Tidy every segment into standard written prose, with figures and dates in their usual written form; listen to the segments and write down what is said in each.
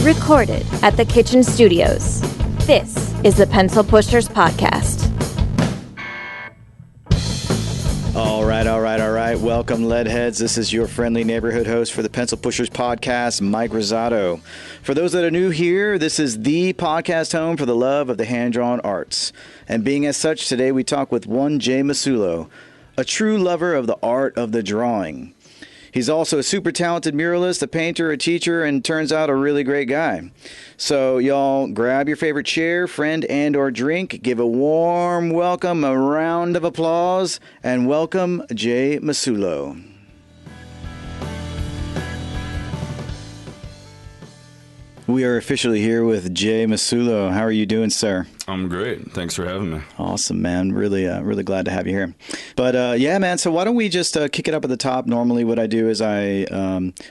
Recorded at the Kitchen Studios. This is the Pencil Pushers Podcast. All right. Welcome, Leadheads. This is your friendly neighborhood host for the Pencil Pushers Podcast, Mike Rosado. For those that are new here, this is the podcast home for the love of the hand-drawn arts. And being as such, today we talk with one Jay Massullo, a true lover of the art of the drawing. He's also a super talented muralist, a painter, a teacher, and turns out a really great guy. So y'all grab your favorite chair, friend, and or drink. Give a warm welcome, a round of applause, and welcome Jay Massullo. We are officially here with Jay Massullo. How are you doing, sir? I'm great. Thanks for having me. Awesome, man. Really glad to have you here. But yeah, man. So why don't we just kick it up at the top? Normally, what I do is I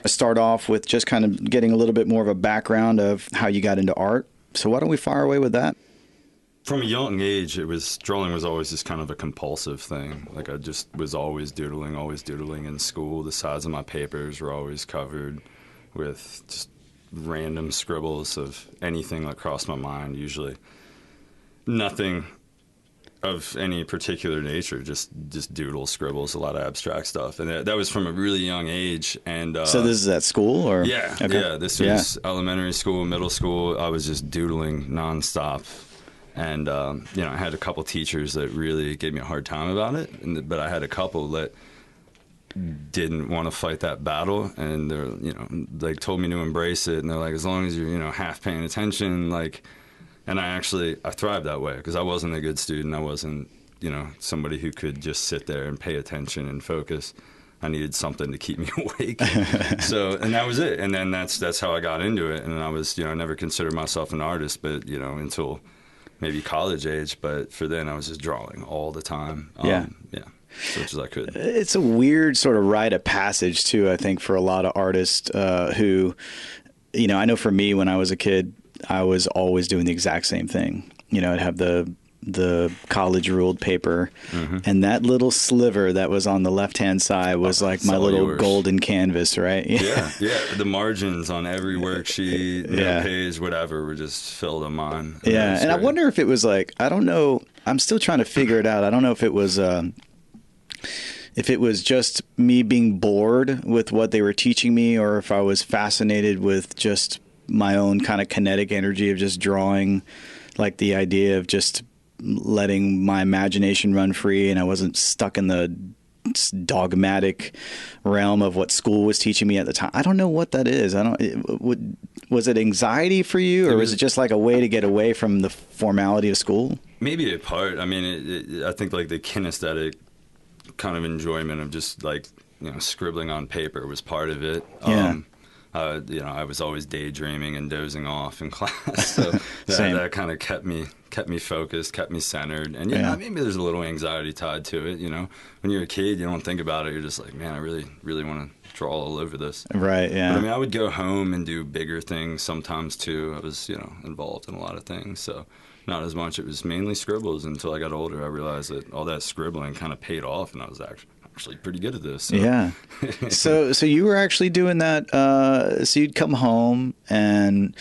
start off with just kind of getting a little bit more of a background of how you got into art. So why don't we fire away with that? From a young age, drawing was always just kind of a compulsive thing. Like I just was always doodling in school. The sides of my papers were always covered with just random scribbles of anything that crossed my mind, usually nothing of any particular nature, just doodle scribbles, a lot of abstract stuff. And that was from a really young age. And so this is at school, or this was elementary school, middle school. I was just doodling nonstop. And I had a couple teachers that really gave me a hard time about it, but I had a couple that didn't want to fight that battle, and they told me to embrace it, and they're like, as long as you're half paying attention, and I thrived that way because I wasn't a good student. I wasn't somebody who could just sit there and pay attention and focus. I needed something to keep me awake. And that was it. And then that's how I got into it. And I was I never considered myself an artist, but until maybe college age. But for then I was just drawing all the time. As much as I could. It's a weird sort of rite of passage, too, I think, for a lot of artists who, I know for me when I was a kid, I was always doing the exact same thing. I'd have the college ruled paper, and that little sliver that was on the left-hand side was like my little golden canvas, right? Yeah. The margins on every worksheet, page, whatever, were just filled in mine. Yeah, and I wonder if it was like, I don't know, I'm still trying to figure it out. I don't know if it was just me being bored with what they were teaching me, or if I was fascinated with just my own kind of kinetic energy of just drawing, like the idea of just letting my imagination run free, and I wasn't stuck in the dogmatic realm of what school was teaching me at the time. I don't know what that is. Was it anxiety for you, or was it just like a way to get away from the formality of school? Maybe a part. I mean, I think like the kinesthetic kind of enjoyment of just scribbling on paper was part of it. I was always daydreaming and dozing off in class, so that kind of kept me focused, kept me centered. And maybe there's a little anxiety tied to it. When you're a kid, you don't think about it. You're just like, man, I really want to draw all over this. Right. Yeah. But, I would go home and do bigger things sometimes too. I was involved in a lot of things, so not as much. It was mainly scribbles until I got older. I realized that all that scribbling kind of paid off, and I was actually pretty good at this. So. Yeah. So you were actually doing that. So you'd come home and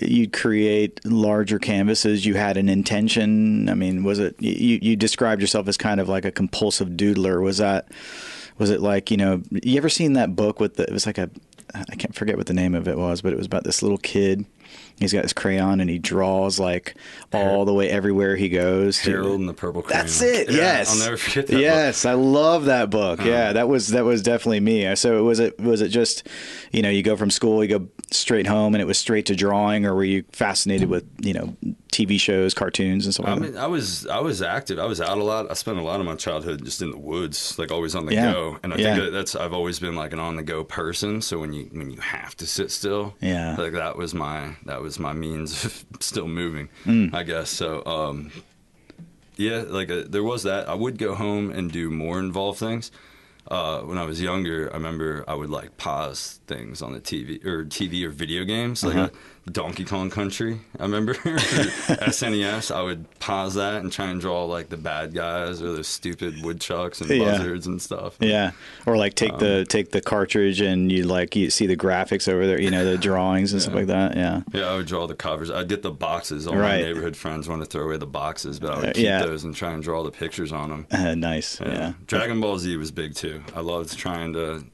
you'd create larger canvases. You had an intention. I mean, was it you described yourself as kind of like a compulsive doodler? Was it like, you ever seen that book it was like I can't forget what the name of it was, but it was about this little kid. He's got his crayon and he draws all the way everywhere he goes. Harold and the Purple Crayon. That's it. Yeah, yes, I'll never forget that. Yes, book. I love that book. Yeah, that was definitely me. So was it just, you go from school, you go straight home, and it was straight to drawing, or were you fascinated with TV shows, cartoons, and so on? I mean, I was active. I was out a lot. I spent a lot of my childhood just in the woods, always on the go. And I think I've always been an on the go person. So when you have to sit still, that was my means of still moving, I guess. So there was that. I would go home and do more involved things. When I was younger, I remember I would pause things on the TV or video games. Donkey Kong Country. I remember SNES. I would pause that and try and draw like the bad guys or the stupid woodchucks and buzzards and stuff. Yeah, or like take the cartridge and you see the graphics over there, the drawings and stuff like that. Yeah. Yeah, I would draw the covers. I'd get the boxes. All my neighborhood friends wanted to throw away the boxes, but I would keep those and try and draw the pictures on them. Nice. Yeah. Dragon Ball Z was big too. I loved trying to.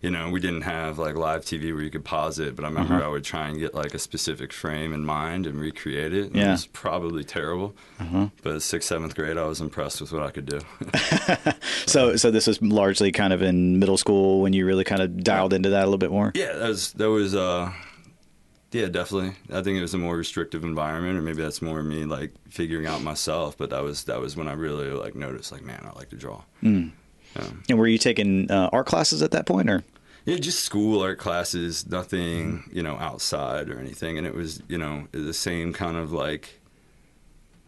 We didn't have like live TV where you could pause it, but I remember I would try and get like a specific frame in mind and recreate it. And it was probably terrible, but 6th, 7th grade, I was impressed with what I could do. So this was largely kind of in middle school when you really kind of dialed into that a little bit more? Yeah, that was yeah, definitely. I think it was a more restrictive environment, or maybe that's more me like figuring out myself. But that was when I really like noticed, like, man, I like to draw. Mm. And were you taking art classes at that point, or? Yeah, just school art classes, nothing, outside or anything. And it was, the same kind of like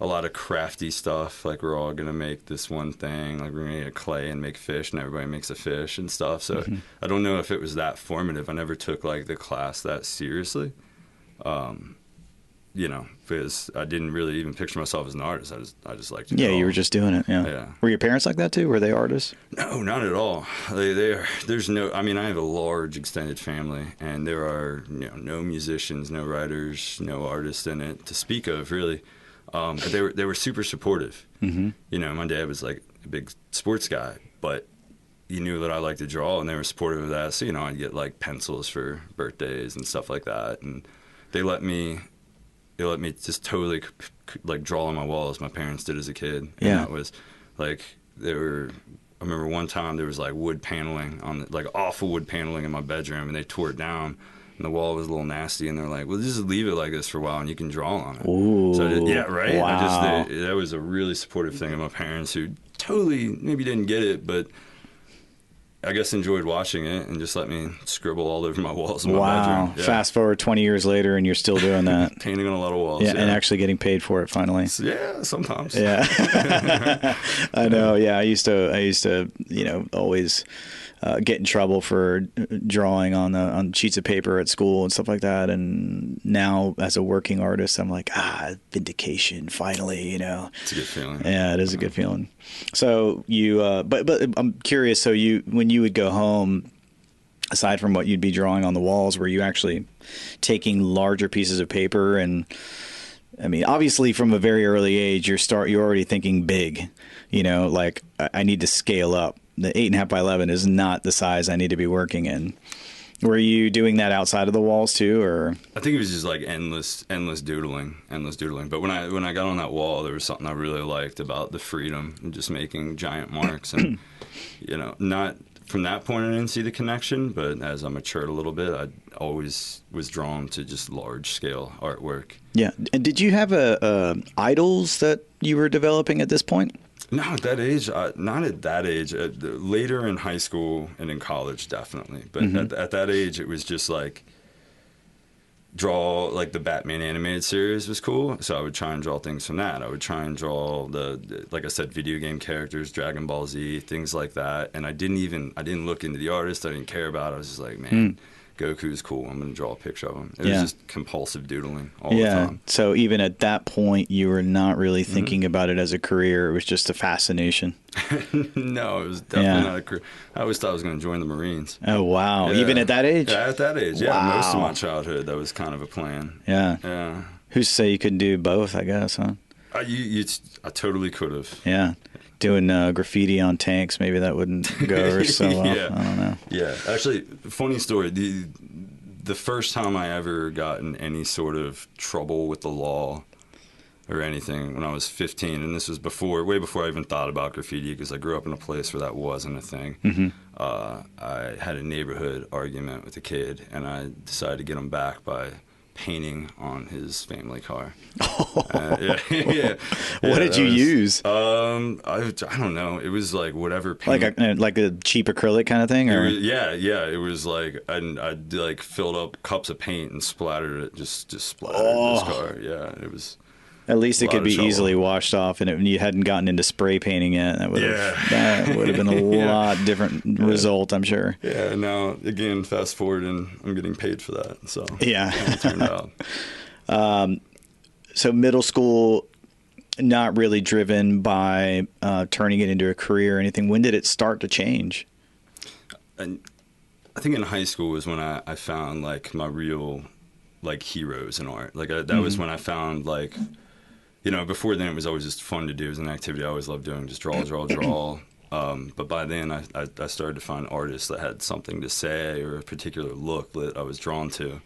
a lot of crafty stuff. Like, we're all going to make this one thing. Like, we're going to get clay and make fish, and everybody makes a fish and stuff. So I don't know if it was that formative. I never took like the class that seriously. Because I didn't really even picture myself as an artist. I just liked to draw. Yeah, you were just doing it. Yeah. Were your parents like that too? Were they artists? No, not at all. There's no. I mean, I have a large extended family, and there are no musicians, no writers, no artists in it to speak of, really. But they were super supportive. Mm-hmm. My dad was like a big sports guy, but he knew that I liked to draw, and they were supportive of that. So I'd get like pencils for birthdays and stuff like that, and they let me just totally like draw on my walls. My parents did as a kid. Yeah. And that was like, I remember one time there was like wood paneling like awful wood paneling in my bedroom, and they tore it down, and the wall was a little nasty, and they're like, well, just leave it like this for a while and you can draw on it. Ooh. So yeah, right. Wow. That was a really supportive thing of my parents, who totally maybe didn't get it, but I guess enjoyed watching it and just let me scribble all over my walls in my bedroom. Yeah. Fast forward 20 years later and you're still doing that. Painting on a lot of walls. Yeah, and actually getting paid for it finally. Yeah, sometimes. Yeah. I know. Yeah, I used to always get in trouble for drawing on sheets of paper at school and stuff like that. And now as a working artist, I'm like, vindication, finally, It's a good feeling. Yeah, it is a good feeling. So you, but I'm curious. So when you would go home, aside from what you'd be drawing on the walls, were you actually taking larger pieces of paper? And I mean, obviously from a very early age, you're already thinking big, like I need to scale up. The 8.5 by 11 is not the size I need to be working in. Were you doing that outside of the walls too, or? I think it was just like endless doodling. But when I got on that wall, there was something I really liked about the freedom and just making giant marks. And not from that point, I didn't see the connection. But as I matured a little bit, I always was drawn to just large scale artwork. Yeah. And did you have idols that you were developing at this point? No, at that age, not at that age. Later in high school and in college, definitely. But at that age, it was just like draw, like the Batman animated series was cool. So I would try and draw things from that. I would try and draw like I said, video game characters, Dragon Ball Z, things like that. And I didn't look into the artist. I didn't care about it. I was just like, man, Goku's cool. I'm going to draw a picture of him. It was just compulsive doodling all the time. So even at that point, you were not really thinking about it as a career. It was just a fascination. No, it was definitely not a career. I always thought I was going to join the Marines. Oh, wow. Yeah. Even at that age? Yeah, at that age. Wow. Yeah, most of my childhood, that was kind of a plan. Yeah. Yeah. Who's to say you couldn't do both, I guess, huh? I totally could have. Yeah. Doing graffiti on tanks, maybe that wouldn't go over so well. Yeah. I don't know. Yeah, actually, funny story. The first time I ever got in any sort of trouble with the law or anything, when I was 15, and this was way before I even thought about graffiti, because I grew up in a place where that wasn't a thing. I had a neighborhood argument with a kid, and I decided to get him back by painting on his family car. Yeah. What did you use? I don't know. It was like whatever paint. Like a cheap acrylic kind of thing, or it was like I like filled up cups of paint and splattered it, just splattered this car. Yeah, it was At least it could be trouble. easily washed off, and you hadn't gotten into spray painting yet. That would have been a lot different result, I'm sure. Yeah. Now again, fast forward, and I'm getting paid for that. So yeah, it turned out. So middle school, not really driven by turning it into a career or anything. When did it start to change? And I think in high school was when I found like my real like heroes in art. Like that was when I found like, before then it was always just fun to do. It was an activity I always loved doing, just draw. But by then I started to find artists that had something to say or a particular look that I was drawn to.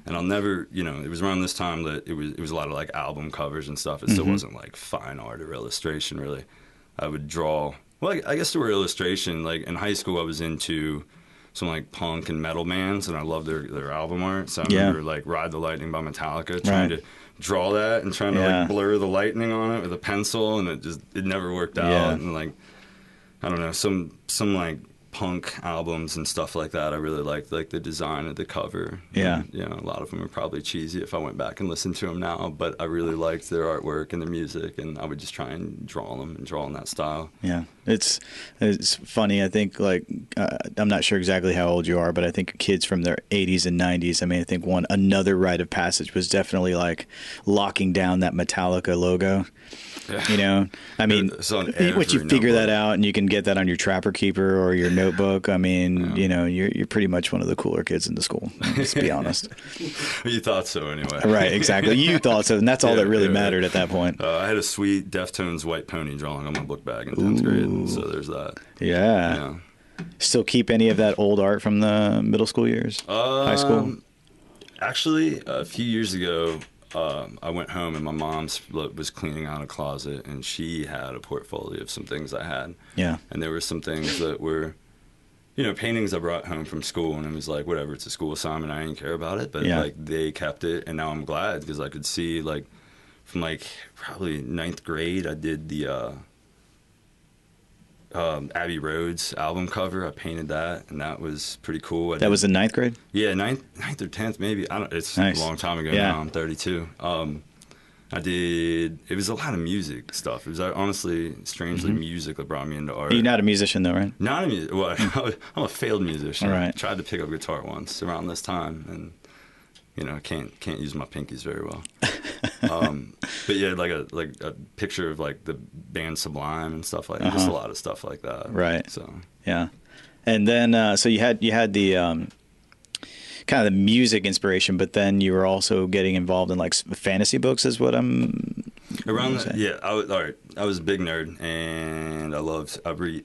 And I'll never, it was around this time that it was a lot of like album covers and stuff. It still wasn't like fine art or illustration really. I would draw, well, I guess there were illustration. Like in high school I was into some like punk and metal bands, and I loved their album art. So I remember like Ride the Lightning by Metallica, trying to draw that and trying to like blur the lightning on it with a pencil, and it never worked out. And like, I don't know, some like punk albums and stuff like that I really liked, like the design of the cover. And, a lot of them are probably cheesy if I went back and listened to them now, but I really liked their artwork and their music, and I would just try and draw them and draw in that style. It's funny. I think like I'm not sure exactly how old you are, but I think kids from the 80s and 90s, I mean, I think another rite of passage was definitely like locking down that Metallica logo. I mean, once you figure that out and you can get that on your Trapper Keeper or your notebook, I mean, you're pretty much one of the cooler kids in the school. Let's be honest. You thought so anyway. Right, exactly. You thought so, and that's all that really mattered at that point. I had a sweet Deftones white pony drawing on my book bag in 10th grade, so there's that. Yeah. Still keep any of that old art from the middle school years? High school? Actually, a few years ago, I went home and my mom was cleaning out a closet, and she had a portfolio of some things I had. Yeah. And there were some things that were, paintings I brought home from school, and it was like, whatever, it's a school assignment, I didn't care about it, but like they kept it, and now I'm glad because I could see like from like probably 9th grade, I did the Abbey Road's album cover. I painted that, and that was pretty cool. That was in 9th grade? Yeah, 9th or 10th maybe. It's a long time ago now. I'm 32. It was a lot of music stuff. It was honestly, strangely, music that brought me into art. You're not a musician though, right? Not a musician. Well, I'm a failed musician. All right. I tried to pick up guitar once around this time, and I can't use my pinkies very well. But yeah, like a picture of like the band Sublime and stuff like that. Just a lot of stuff like that. Right. So yeah, and then so you had the kind of the music inspiration, but then you were also getting involved in like fantasy books, is what I'm around that. Yeah, I was a big nerd, and I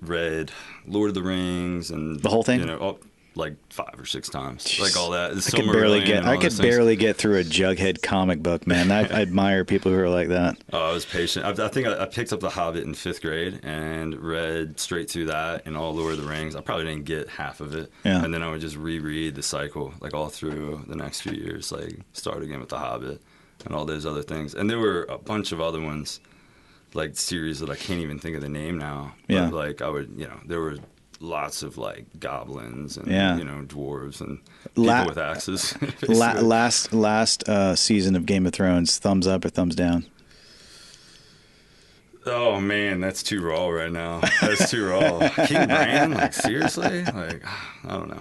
read Lord of the Rings and the whole thing. Like 5 or 6 times, like all that. I could barely get through a Jughead comic book, man. I admire people who are like that. Oh, I was patient. I think I picked up The Hobbit in 5th grade and read straight through that and all Lord of the Rings. I probably didn't get half of it, and then I would just reread the cycle like all through the next few years. Like start again with The Hobbit and all those other things. And there were a bunch of other ones, like series that I can't even think of the name now. But like I would, there were lots of like goblins and dwarves and people with axes. last season of Game of Thrones, thumbs up or thumbs down? Oh man, that's too raw right now. That's too raw. King Bran, like seriously, like I don't know.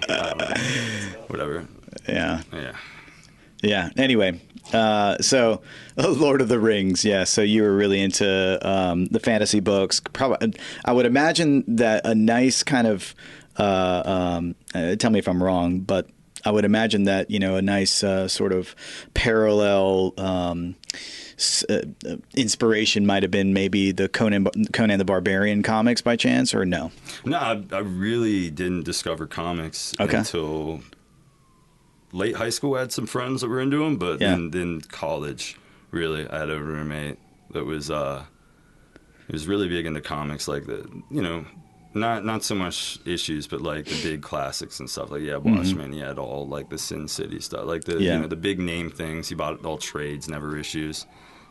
Whatever. Yeah. Anyway, so Lord of the Rings. Yeah. So you were really into the fantasy books. Probably, I would imagine that a nice kind of tell me if I'm wrong, but I would imagine that a nice sort of parallel inspiration might have been maybe the Conan the Barbarian comics by chance, or no? No, I really didn't discover comics until late high school. I had some friends that were into them, but then college, really, I had a roommate that was really big into comics, like not so much issues, but like the big classics and stuff. Like Watchmen, he had all like the Sin City stuff, like the the big name things. He bought all trades, never issues.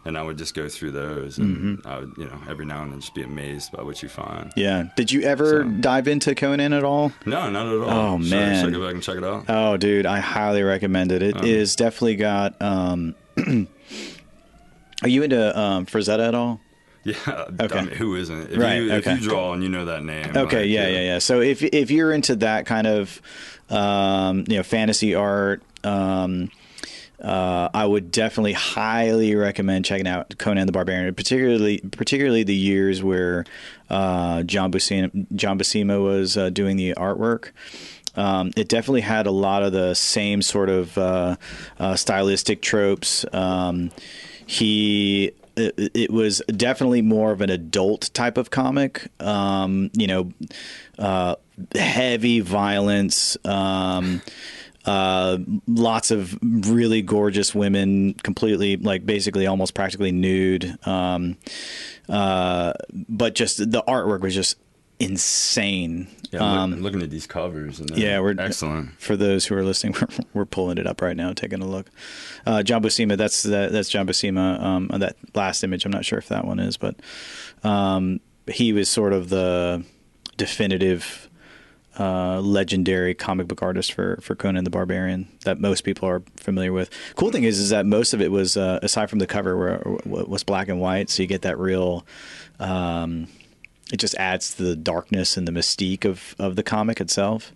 And I would just go through those, and I would, every now and then just be amazed by what you find. Yeah. Did you ever dive into Conan at all? No, not at all. Oh, man. Should I go back and check it out? Oh, dude, I highly recommend it. It is definitely got Are you into Frazetta at all? Yeah, Okay. I mean, who isn't? If you draw and you know that name. Okay, like, yeah. So if you're into that kind of fantasy art, I would definitely highly recommend checking out Conan the Barbarian, particularly the years where John Buscema was doing the artwork. It definitely had a lot of the same sort of stylistic tropes. It was definitely more of an adult type of comic. Heavy violence. Lots of really gorgeous women, completely, like, basically almost practically nude. But just the artwork was just insane. Yeah, I'm looking at these covers, and we're excellent. For those who are listening, we're pulling it up right now, taking a look. John Buscema, that's John Buscema. That last image, I'm not sure if that one is, but he was sort of the definitive legendary comic book artist for Conan the Barbarian that most people are familiar with. Cool thing is that most of it was, aside from the cover, where was black and white, so you get that real. It just adds to the darkness and the mystique of the comic itself.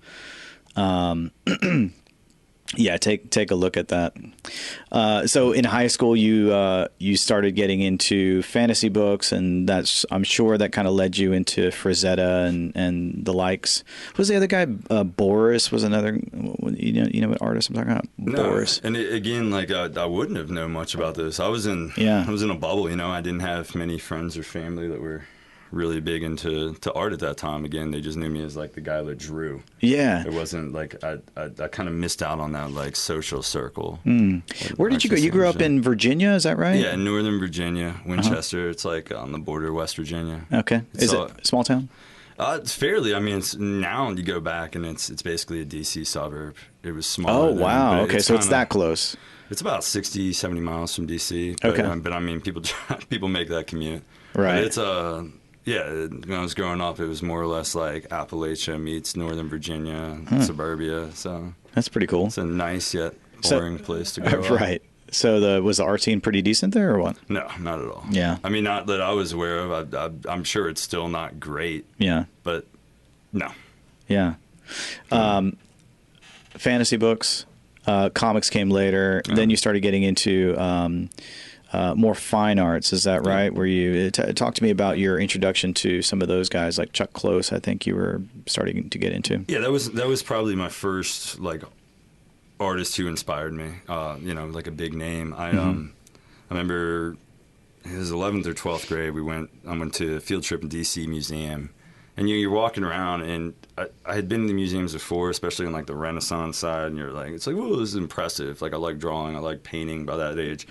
Yeah, take a look at that. So in high school, you started getting into fantasy books, and I'm sure that kind of led you into Frazetta and the likes. What was the other guy? Boris was another. You know what artist I'm talking about? No, Boris. And again, like I wouldn't have known much about this. I was in a bubble. I didn't have many friends or family that were really big into art at that time. Again, they just knew me as like the guy that drew. Yeah, it wasn't like I kind of missed out on that like social circle. Where did you go? You grew up in Virginia, is that right? Yeah, in Northern Virginia, Winchester. It's like on the border of West Virginia. Okay, is it a small town? It's fairly. I mean, now you go back and it's basically a DC suburb. It was small. Oh wow. Okay, so it's that close. It's about 60, 70 miles from DC. But, okay, but I mean, people make that commute. Right. But it's when I was growing up, it was more or less like Appalachia meets Northern Virginia, suburbia. So that's pretty cool. It's a nice yet boring place to grow up. Right. So was the art scene pretty decent there, or what? No, not at all. Yeah. I mean, not that I was aware of. I'm sure it's still not great. Yeah. But no. Yeah. Fantasy books, comics came later. Yeah. Then you started getting into more fine arts, is that right? Where you talk to me about your introduction to some of those guys, like Chuck Close, I think you were starting to get into. Yeah, that was probably my first like artist who inspired me. Like a big name. I remember it was 11th or 12th grade. I went to a field trip in DC Museum, and you're walking around, and I had been in the museums before, especially on like the Renaissance side, and you're like, it's like, oh, this is impressive. Like I like drawing, I like painting by that age.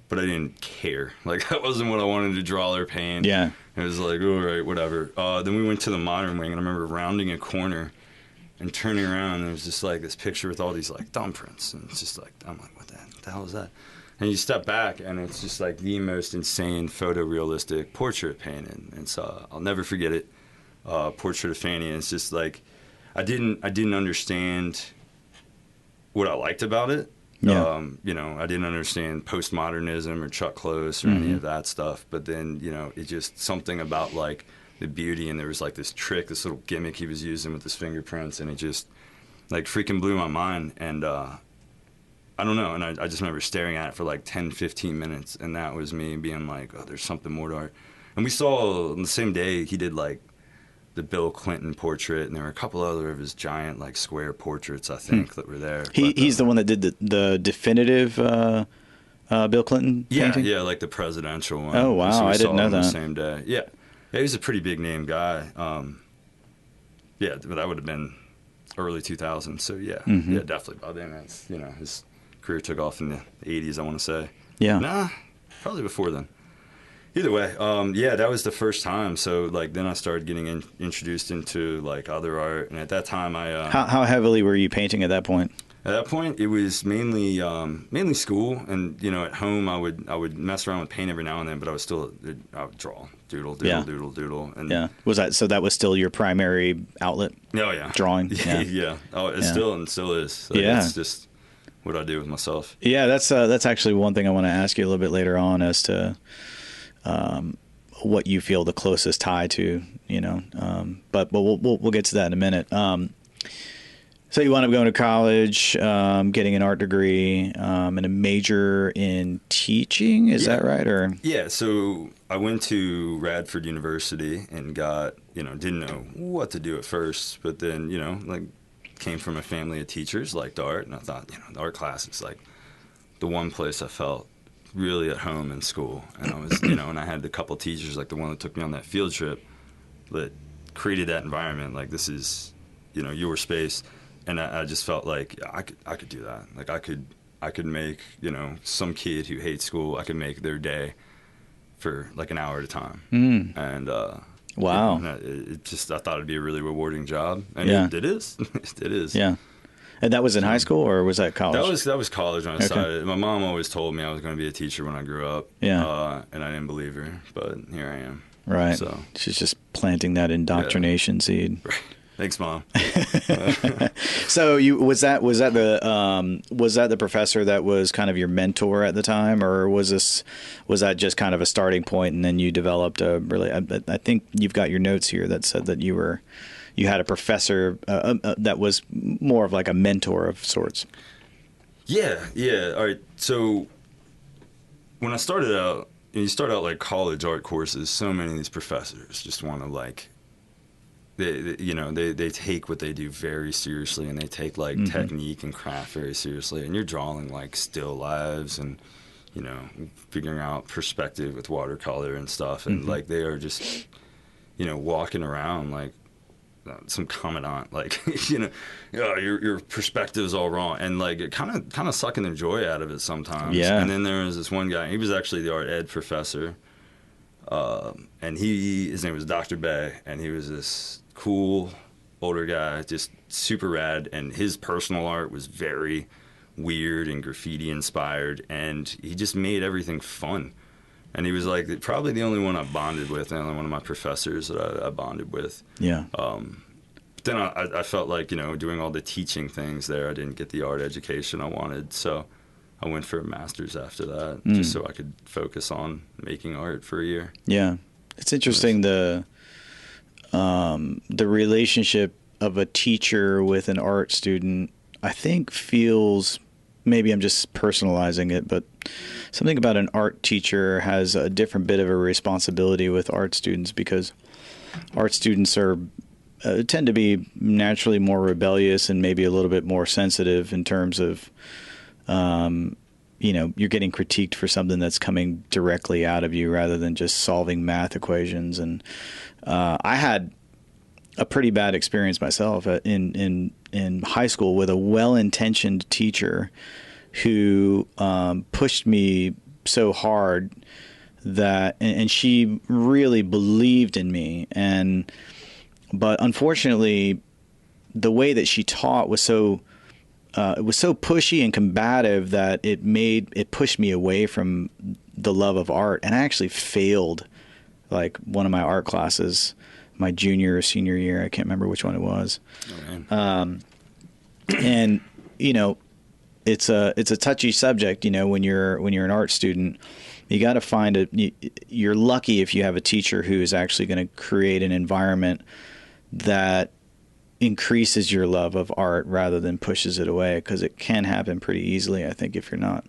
But I didn't care. Like, that wasn't what I wanted to draw or paint. Yeah. It was like, all right, whatever. Then we went to the modern wing, and I remember rounding a corner and turning around, and there was just, like, this picture with all these, like, thumbprints. And it's just like, I'm like, what the hell is that? And you step back, and it's just, like, the most insane photorealistic portrait painted. And so I'll never forget it. Portrait of Fanny. And it's just, like, I didn't understand what I liked about it. Yeah. I didn't understand postmodernism or Chuck Close or any of that stuff. But then, it just something about like the beauty, and there was like this trick, this little gimmick he was using with his fingerprints, and it just like freaking blew my mind. And I don't know. And I just remember staring at it for like 10, 15 minutes. And that was me being like, oh, there's something more to art. And we saw on the same day he did like the Bill Clinton portrait, and there were a couple other of his giant like square portraits, I think, that were there. He's the one that did the definitive Bill Clinton painting? Yeah, like the presidential one. Oh wow, so I didn't know that. The same day. Yeah, he was a pretty big name guy. But that would have been early 2000s. So yeah, definitely by then. That's his career took off in the 80s, I want to say. Yeah. Nah, probably before then. Either way, that was the first time. So, like, then I started getting introduced into, like, other art. And at that time, How heavily were you painting at that point? At that point, it was mainly school. And, at home, I would mess around with paint every now and then. But I would draw, doodle. And yeah. That was still your primary outlet? Oh, yeah. Drawing? Yeah. Oh, it still is. So yeah. It's just what I do with myself. Yeah, that's actually one thing I want to ask you a little bit later on as to what you feel the closest tie to, but we'll get to that in a minute. So you wound up going to college, getting an art degree, and a major in teaching. Is that right? Or yeah, so I went to Radford University and got, didn't know what to do at first, but then, like came from a family of teachers, liked art, and I thought, the art class is like the one place I felt really at home in school. And I was, and I had a couple teachers, like the one that took me on that field trip, that created that environment. Like, this is, your space. And I just felt like I could do that. Like I could make, some kid who hates school, I could make their day for like an hour at a time. And wow, it just, I thought it'd be a really rewarding job, and it is. It is. Yeah. And that was in high school, or was that college? That was college when I decided. My mom always told me I was going to be a teacher when I grew up. Yeah. And I didn't believe her, but here I am. Right. So she's just planting that indoctrination seed. Right. Thanks, Mom. So was that the professor that was kind of your mentor at the time, or was that just kind of a starting point, and then you developed a really? I think you've got your notes here that said that you had a professor that was more of like a mentor of sorts. Yeah. All right. So when I started out, you start out like college art courses. So many of these professors just want to like. They take what they do very seriously, and they take like technique and craft very seriously. And you're drawing like still lives and, figuring out perspective with watercolor and stuff. And like they are just, walking around like some commandant, like, your perspective's all wrong. And like it kind of sucking the joy out of it sometimes. Yeah. And then there was this one guy, he was actually the art ed professor. And his name was Dr. Bay, and he was this cool older guy, just super rad, and his personal art was very weird and graffiti inspired, and he just made everything fun. And he was like probably the only one I bonded with, the only one of my professors that I bonded with. Yeah. But then I felt like, doing all the teaching things there, I didn't get the art education I wanted, so I went for a master's after that, just so I could focus on making art for a year. Yeah. It's interesting, the relationship of a teacher with an art student, I think feels, maybe I'm just personalizing it, but something about an art teacher has a different bit of a responsibility with art students, because art students tend to be naturally more rebellious and maybe a little bit more sensitive in terms of, you're getting critiqued for something that's coming directly out of you rather than just solving math equations. And I had a pretty bad experience myself in high school with a well-intentioned teacher who pushed me so hard that, and she really believed in me. But unfortunately, the way that she taught was so pushy and combative that it pushed me away from the love of art. And I actually failed like one of my art classes my junior or senior year. I can't remember which one it was. Oh, man. And it's a touchy subject, when you're an art student. You got to find you're lucky if you have a teacher who is actually going to create an environment that increases your love of art rather than pushes it away, because it can happen pretty easily, I think, if you're not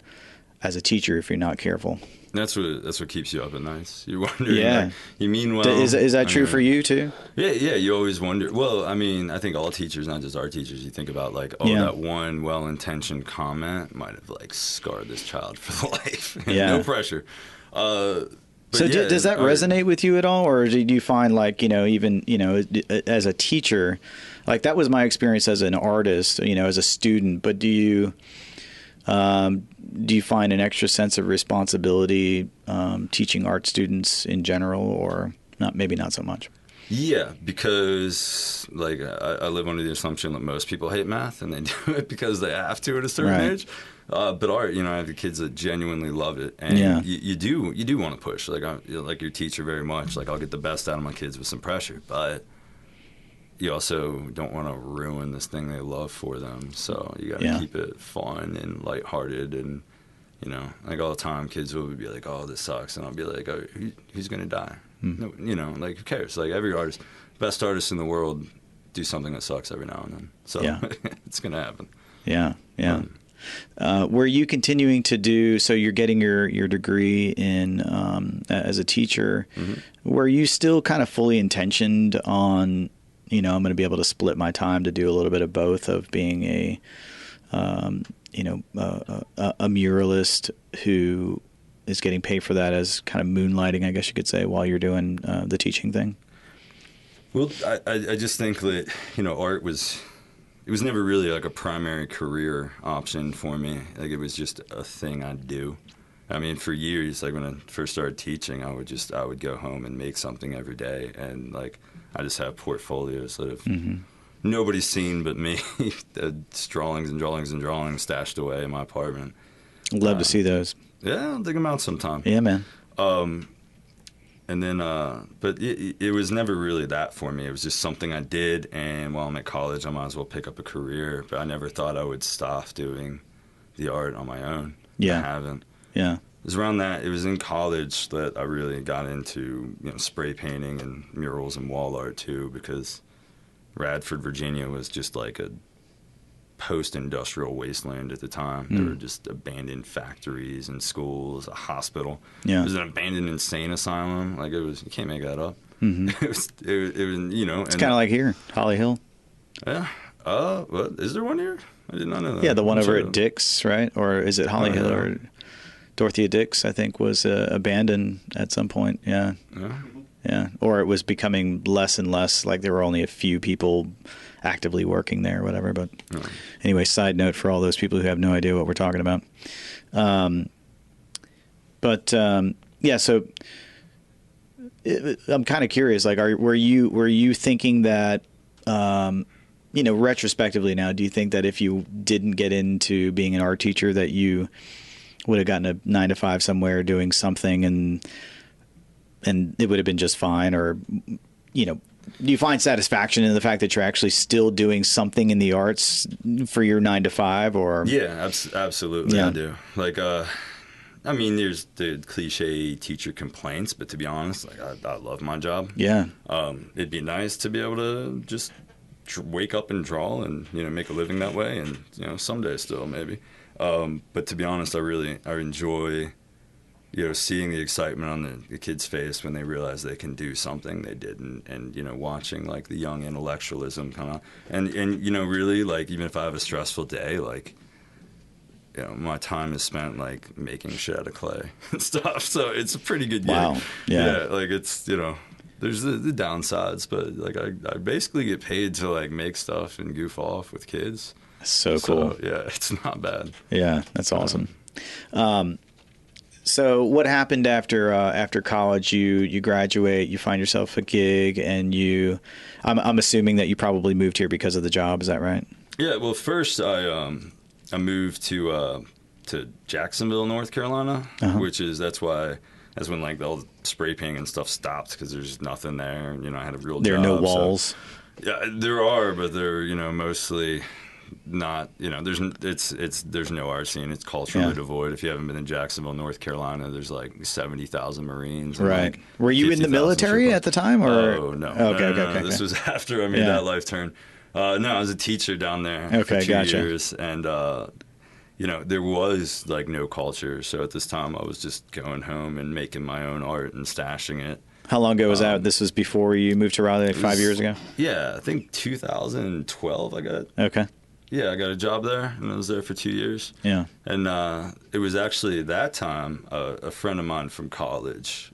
careful. That's what keeps you up at nights. You're wondering, like, you mean well. Is that true for you too? Yeah, you always wonder. Well, I mean, I think all teachers, not just art teachers, you think about like, that one well-intentioned comment might have like scarred this child for life. No pressure. So does that resonate with you at all, or do you find like, even as a teacher, like that was my experience as an artist, as a student, but do you find an extra sense of responsibility teaching art students in general, or not? Maybe not so much. Yeah, because like I live under the assumption that most people hate math, and they do it because they have to at a certain age. But art, I have the kids that genuinely love it, and you do want to push. Like like your teacher very much. Like I'll get the best out of my kids with some pressure, but you also don't want to ruin this thing they love for them. So you got to keep it fun and lighthearted. And, you know, like all the time, kids will be like, oh, this sucks. And I'll be like, oh, who's going to die? No, you know, like, who cares? Like, every artist, best artists in the world do something that sucks every now and then. So it's going to happen. Yeah, yeah. Were you continuing to do, so you're getting your degree in as a teacher, were you still kind of fully intentioned on, you know, I'm going to be able to split my time to do a little bit of both, of being a muralist who is getting paid for that as kind of moonlighting, I guess you could say, while you're doing the teaching thing? Well, I just think that, you know, art was never really like a primary career option for me. Like, it was just a thing I'd do. I mean, for years, like when I first started teaching, I would go home and make something every day, and like I just have portfolios that have nobody's seen but me. Drawings and drawings and drawings stashed away in my apartment. Love to see those. Yeah, I'll dig them out sometime. Yeah, man. And then, but it was never really that for me. It was just something I did, and while I'm at college, I might as well pick up a career. But I never thought I would stop doing the art on my own. Yeah. I haven't. Yeah. It was around that. It was in college that I really got into, you know, spray painting and murals and wall art too, because Radford, Virginia was just like a post-industrial wasteland at the time. There were just abandoned factories and schools, a hospital. Yeah. It was an abandoned insane asylum. Like, it was, you can't make that up. It was, you know. It's kind of like here, Holly Hill. Yeah. What, is there one here? I did not know that. Yeah, the one over at Dick's, right? Or is it Holly Hill or Dorothea Dix, I think, was abandoned at some point. Yeah. Yeah. Or it was becoming less and less, like there were only a few people actively working there or whatever. But anyway, side note for all those people who have no idea what we're talking about. Yeah, so I'm kind of curious, like, were you thinking that, you know, retrospectively now, do you think that if you didn't get into being an art teacher that you would have gotten a 9-to-5 somewhere doing something and it would have been just fine? Or, you know, do you find satisfaction in the fact that you're actually still doing something in the arts for your 9-to-5? Or yeah, absolutely. I do. Like, I mean, there's the cliche teacher complaints, but to be honest, like, I love my job. Yeah. It'd be nice to be able to just wake up and draw and, you know, make a living that way, and, you know, someday still maybe. But to be honest, I enjoy, you know, seeing the excitement on the kid's face when they realize they can do something they didn't, and you know, watching like the young intellectualism come out, and you know, really, like, even if I have a stressful day, like, you know, my time is spent like making shit out of clay and stuff. So it's a pretty good gig. Wow. Yeah. Like, it's, you know, there's the downsides, but like I basically get paid to like make stuff and goof off with kids. So cool. Yeah, it's not bad. Yeah, that's awesome. So what happened after college? You graduate, you find yourself a gig, and I'm assuming that you probably moved here because of the job. Is that right? Yeah. Well, first I moved to Jacksonville, North Carolina, that's when like all the spray painting and stuff stopped because there's nothing there. You know, I had a real job. There are no walls. So, yeah, there are, but they're, you know, mostly not, you know, there's no art scene. It's culturally devoid. If you haven't been in Jacksonville, North Carolina, there's like 70,000 Marines. And right. Like were you in the military at the time? Or? Oh, no. Okay. No. This was after I made that life turn. No, I was a teacher down there for 2 years. And, you know, there was like no culture. So at this time I was just going home and making my own art and stashing it. How long ago was that? This was before you moved to Raleigh, like 5 years ago? Yeah, I think 2012 I got. Okay. Yeah, I got a job there, and I was there for 2 years. Yeah. And it was actually that time a friend of mine from college,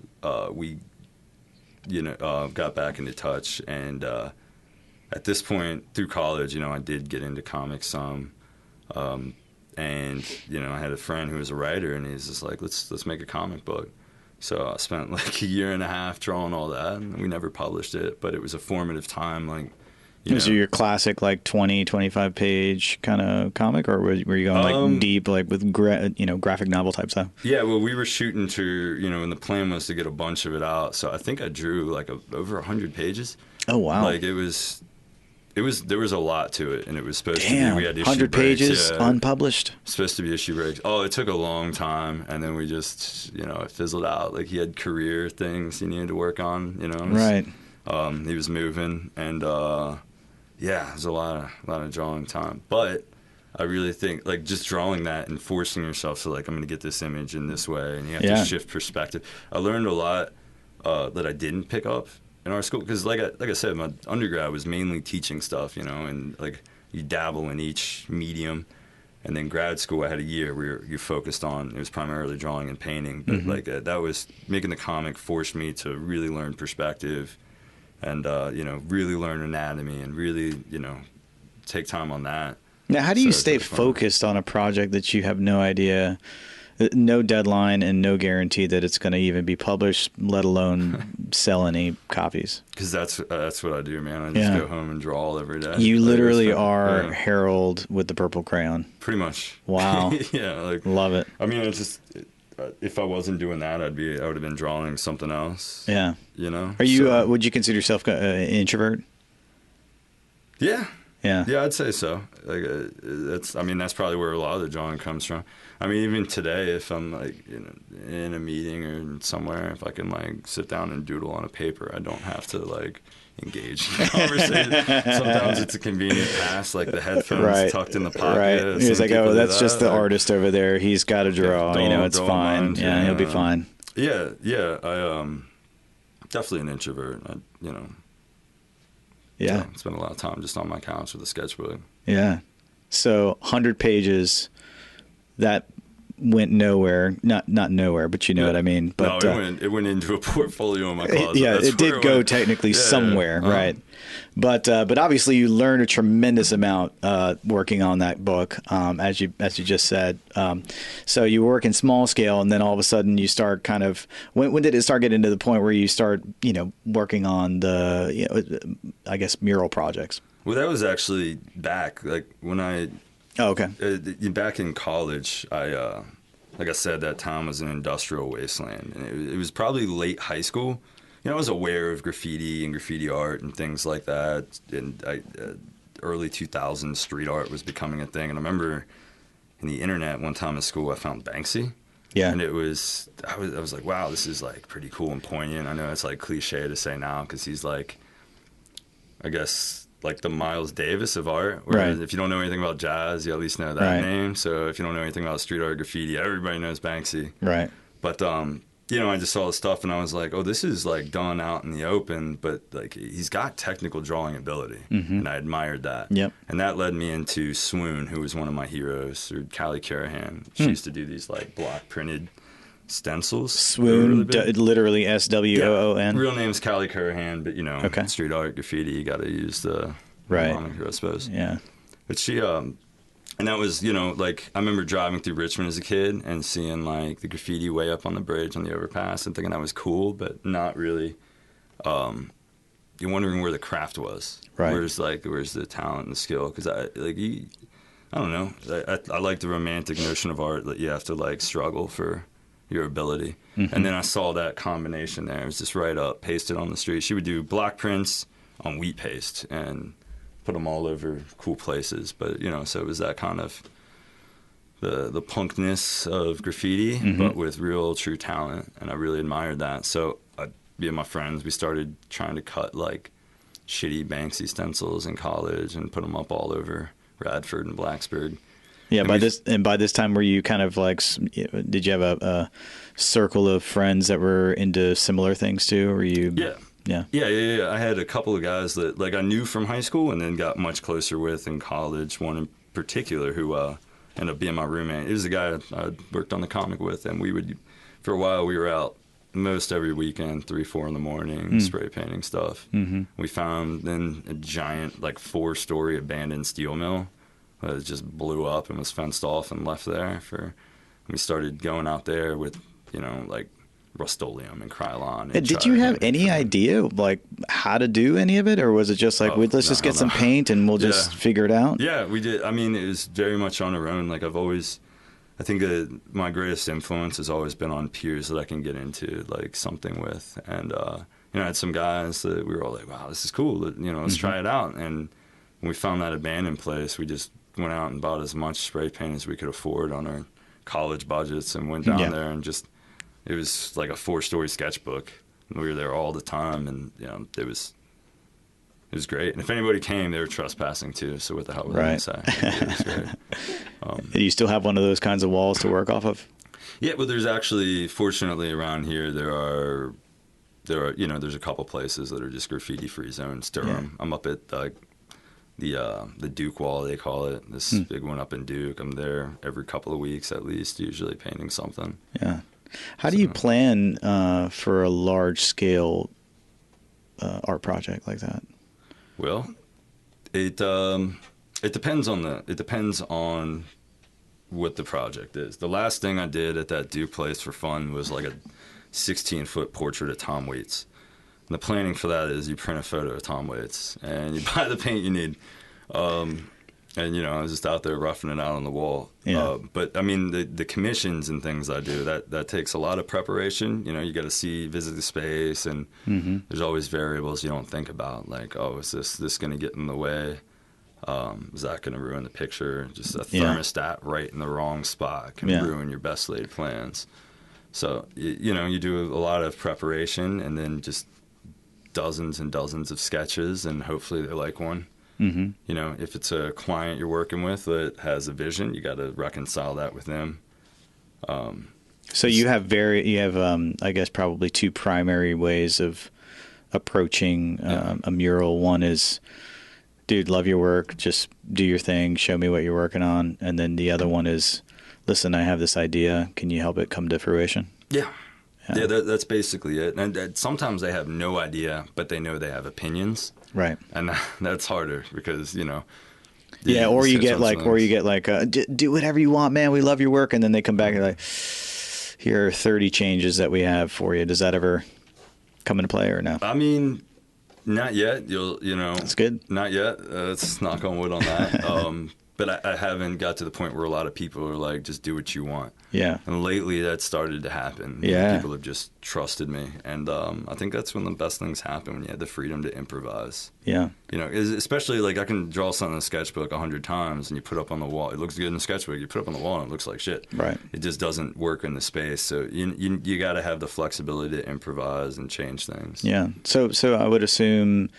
we, you know, got back into touch. And at this point, through college, you know, I did get into comics some. And, you know, I had a friend who was a writer, and he's just like, let's make a comic book. So I spent like a year and a half drawing all that, and we never published it, but it was a formative time, like, was it your classic like 20, 25 page kind of comic, or were you going like deep, like with graphic novel type stuff? Yeah, well, we were shooting to, you know, and the plan was to get a bunch of it out. So I think I drew like over 100 pages. Oh wow! Like it was there was a lot to it, and it was supposed to be. We had issue 100 breaks, pages unpublished. Supposed to be issue breaks. Oh, it took a long time, and then we just it fizzled out. Like he had career things he needed to work on. Right. He was moving, and it was a lot of drawing time. But I really think like just drawing that and forcing yourself to like I'm going to get this image in this way, and you have to shift perspective. I learned a lot that I didn't pick up in our school, because like I said, my undergrad was mainly teaching stuff, and like you dabble in each medium, and then grad school I had a year where you focused on, it was primarily drawing and painting, but like that was making the comic forced me to really learn perspective, and really learn anatomy, and really take time on that. Now, how do you stay focused on a project that you have no idea, no deadline, and no guarantee that it's going to even be published, let alone sell any copies? Because that's what I do, man. I just go home and draw every day. You literally are Harold with the purple crayon. Pretty much. Wow. Yeah. Love it. I mean, it's just, if I wasn't doing that, I would have been drawing something else. Yeah. Are you? Would you consider yourself an introvert? Yeah. Yeah. Yeah, I'd say so. Like that's probably where a lot of the drawing comes from. I mean, even today, if I'm like in a meeting or somewhere, if I can like sit down and doodle on a paper, I don't have to like engage in conversation. Sometimes it's a convenient pass, like the headphones tucked in the pocket. Right. He's like, oh, that's just the artist over there. He's got to draw. It's fine. Yeah, he'll be fine. Yeah. I definitely an introvert. Yeah. Spend a lot of time just on my couch with a sketchbook. Yeah. So 100 pages, that went nowhere. Not nowhere, but you know what I mean. But no, it went into a portfolio in my closet. Yeah, it did go technically somewhere, right? But obviously you learned a tremendous amount working on that book, as you just said. So you work in small scale, and then all of a sudden you start kind of. When did it start getting to the point where you start working on the I guess mural projects? Well, that was actually back like when I. Oh, okay. Back in college, I like I said, that town was an industrial wasteland, and it was probably late high school. I was aware of graffiti and graffiti art and things like that, and early 2000s street art was becoming a thing. And I remember in the internet one time in school, I found Banksy. Yeah. And I was like, wow, this is like pretty cool and poignant. I know it's like cliche to say now because he's like, I guess, like the Miles Davis of art. Whereas if you don't know anything about jazz, you at least know that name. So if you don't know anything about street art, graffiti, everybody knows Banksy. Right. But I just saw the stuff and I was like, oh, this is like done out in the open, but like he's got technical drawing ability, and I admired that. Yep. And that led me into Swoon, who was one of my heroes, or Callie Carahan. She used to do these like block printed stencils. Swoon, really literally SWOON. Yeah. Real name's Callie Carahan, but street art, graffiti, you got to use the moniker, I suppose. Yeah. But she, and that was, like I remember driving through Richmond as a kid and seeing like the graffiti way up on the bridge on the overpass and thinking that was cool, but not really. You're wondering where the craft was. Right. Where's the talent and the skill? Because I don't know. I like the romantic notion of art that you have to like struggle for your ability. And then I saw that combination there. It was just right up, pasted on the street. She would do block prints on wheat paste and put them all over cool places. But, so it was that kind of the punkness of graffiti, but with real true talent. And I really admired that. So me and my friends, we started trying to cut like shitty Banksy stencils in college and put them up all over Radford and Blacksburg. Yeah, by this time, were you kind of like, did you have a circle of friends that were into similar things too? Or were you? Yeah. I had a couple of guys that like I knew from high school and then got much closer with in college. One in particular who ended up being my roommate. It was a guy I worked on the comic with, and for a while we were out most every weekend, 3-4 in the morning, spray painting stuff. We found then a giant like 4-story abandoned steel mill. It just blew up and was fenced off and left there. We started going out there with, like Rust-Oleum and Krylon. And did you have any idea like how to do any of it, or was it just like let's just get some paint and we'll just figure it out? Yeah, we did. I mean, it was very much on our own. Like I think my greatest influence has always been on peers that I can get into like something with, and I had some guys that we were all like, wow, this is cool. Let's try it out, and when we found that abandoned place, we just went out and bought as much spray paint as we could afford on our college budgets and went down there and just, it was like a 4-story sketchbook. We were there all the time, and it was great. And if anybody came, they were trespassing too. So what the hell was I going to say? It was great. Do you still have one of those kinds of walls to work off of? Yeah, well, there's actually, fortunately, around here there are there's a couple places that are just graffiti-free zones. Durham. I'm up at the Duke wall, they call it. This big one up in Duke. I'm there every couple of weeks at least, usually painting something. Yeah. How do you plan for a large-scale art project like that? Well, it depends on what the project is. The last thing I did at that Duke place for fun was like a 16-foot portrait of Tom Waits. And the planning for that is you print a photo of Tom Waits and you buy the paint you need. And I was just out there roughing it out on the wall. Yeah. But I mean, the commissions and things I do, that takes a lot of preparation. You got to visit the space, and there's always variables you don't think about, like, oh, is this going to get in the way? Is that going to ruin the picture? Just a thermostat right in the wrong spot can ruin your best laid plans. So you do a lot of preparation, and then just dozens and dozens of sketches, and hopefully they like one. If it's a client you're working with that has a vision, you got to reconcile that with them. So you have I guess probably two primary ways of approaching a mural. One is, dude, love your work, just do your thing, show me what you're working on. And then the other one is, listen, I have this idea, can you help it come to fruition? Yeah, that's basically it. And sometimes they have no idea, but they know they have opinions. Right. And that's harder because, or you get like, do whatever you want, man. We love your work. And then they come back and like, here are 30 changes that we have for you. Does that ever come into play or no? I mean, not yet. That's good. Not yet. Let's knock on wood on that. But I haven't got to the point where a lot of people are like, just do what you want. Yeah. And lately that's started to happen. Yeah. People have just trusted me. And I think that's when the best things happen, when you have the freedom to improvise. Yeah. Especially like I can draw something in a sketchbook 100 times and you put up on the wall. It looks good in the sketchbook. You put up on the wall and it looks like shit. Right. It just doesn't work in the space. So you got to have the flexibility to improvise and change things. Yeah. So I would assume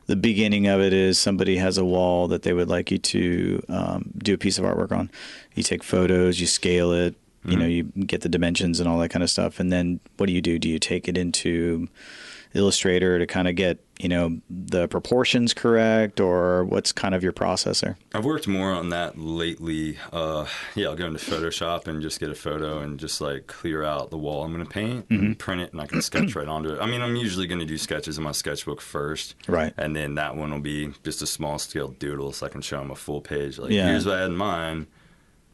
the beginning of it is somebody has a wall that they would like you to do a piece of artwork on. You take photos, you scale it, you get the dimensions and all that kind of stuff. And then what do? Do you take it into Illustrator to kind of get, the proportions correct, or what's kind of your process there? I've worked more on that lately. I'll go into Photoshop and just get a photo and just like clear out the wall I'm going to paint and print it, and I can sketch right onto it. I mean, I'm usually going to do sketches in my sketchbook first. Right. And then that one will be just a small scale doodle so I can show them a full page. Like, here's what I had in mind.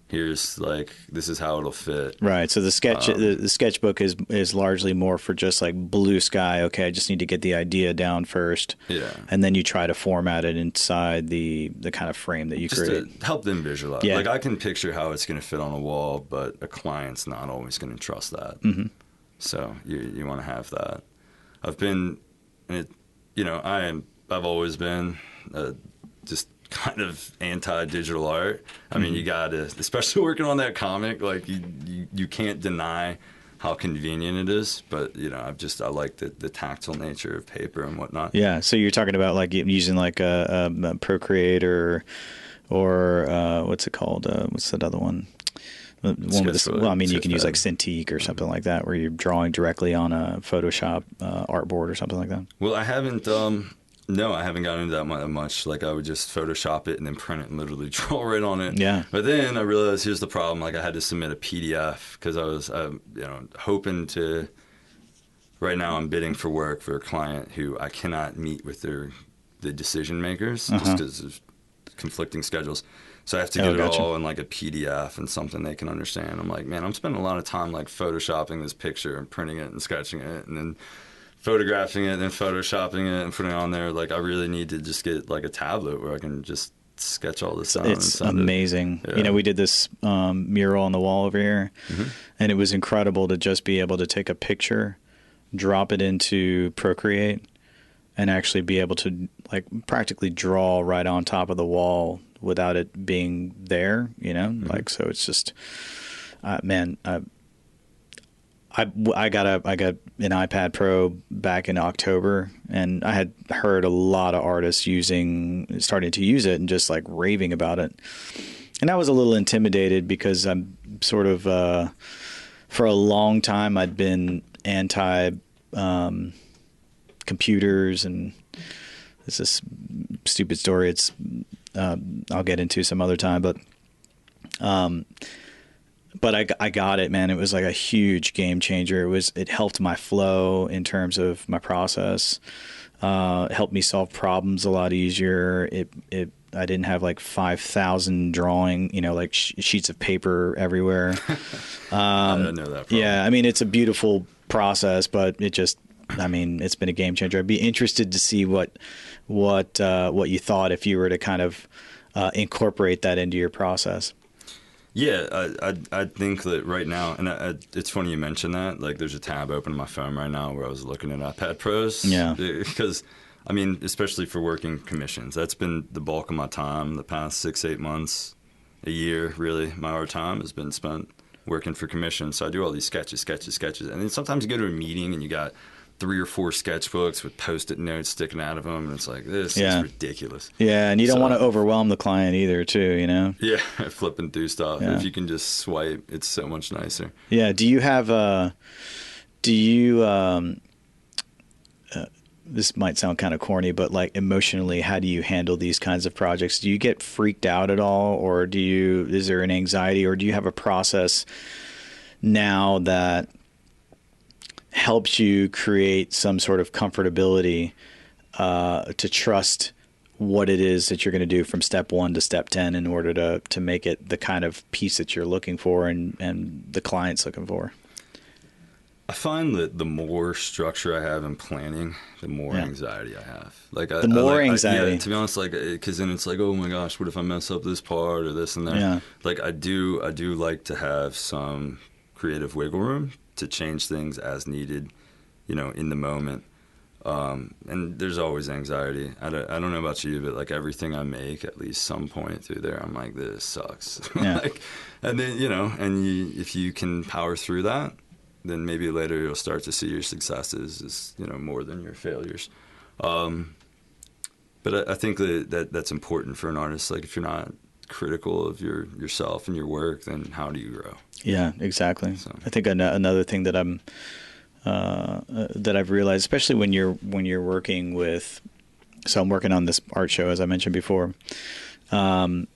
Here's like, this is how it'll fit. Right. So the sketchbook is largely more for just like blue sky. Okay, I just need to get the idea down first. Yeah. And then you try to format it inside the kind of frame that you create. Just to help them visualize. Yeah. Like I can picture how it's going to fit on a wall, but a client's not always going to trust that. Mm-hmm. So you want to have that. I've always been just kind of anti-digital art. I mean, you got to, especially working on that comic, like you can't deny how convenient it is. But I like the tactile nature of paper and whatnot. Yeah. So you're talking about like using like a Procreate or what's it called? What's that other one? You can use like Cintiq or something like that, where you're drawing directly on a Photoshop artboard or something like that. Well, I haven't. No, I haven't gotten into that much. Like, I would just Photoshop it and then print it and literally draw right on it. Yeah. But then I realized, here's the problem. Like, I had to submit a PDF because I was, hoping to. Right now, I'm bidding for work for a client who I cannot meet with the decision makers just because of conflicting schedules. So I have to get it all in like a PDF and something they can understand. I'm like, man, I'm spending a lot of time like Photoshopping this picture and printing it and sketching it and then photographing it and then Photoshopping it and putting it on there. Like, I really need to just get like a tablet where I can just sketch all this out. It's amazing. Yeah. We did this mural on the wall over here, and it was incredible to just be able to take a picture, drop it into Procreate, and actually be able to like practically draw right on top of the wall without it being there, like, so it's just, man, I got an iPad Pro back in October, and I had heard a lot of artists starting to use it and just like raving about it. And I was a little intimidated because I'm sort of, for a long time, I'd been anti computers, and it's a stupid story. It's I'll get into some other time, but I got it, man. It was like a huge game changer. It helped my flow in terms of my process. It helped me solve problems a lot easier. I didn't have like 5,000 drawing, like sheets of paper everywhere. I didn't know that problem. Yeah, I mean, it's a beautiful process, but it's been a game changer. I'd be interested to see what you thought if you were to kind of incorporate that into your process. Yeah, I think that right now, and it's funny you mentioned that. Like, there's a tab open on my phone right now where I was looking at iPad Pros. Yeah. Because, I mean, especially for working commissions, that's been the bulk of my time the past 6-8 months, a year, really. My hard time has been spent working for commissions. So I do all these sketches. And then sometimes you go to a meeting and you got 3 or 4 sketchbooks with Post-it notes sticking out of them, and it's like, this is ridiculous. Yeah, and you don't want to overwhelm the client either, too, Yeah, flipping through stuff. Yeah. If you can just swipe, it's so much nicer. Yeah, do you have this might sound kind of corny, but like emotionally, how do you handle these kinds of projects? Do you get freaked out at all, or is there an anxiety, or do you have a process now that helps you create some sort of comfortability to trust what it is that you're going to do from step 1 to step 10 in order to make it the kind of piece that you're looking for and the client's looking for? I find that the more structure I have in planning, the more anxiety I have. Like anxiety. To be honest, like, because then it's like, oh my gosh, what if I mess up this part or this and that? Yeah. Like, I do like to have some creative wiggle room to change things as needed, in the moment. And there's always anxiety. I don't know about you, but like everything I make, at least some point through there, I'm like, this sucks. Yeah. And then, if you can power through that, then maybe later you'll start to see your successes as, more than your failures. But I think that's important for an artist. Like, if you're not critical of yourself and your work, then how do you grow? Yeah, exactly. So. I think another thing that I've realized, especially when you're working with, so I'm working on this art show, as I mentioned before, and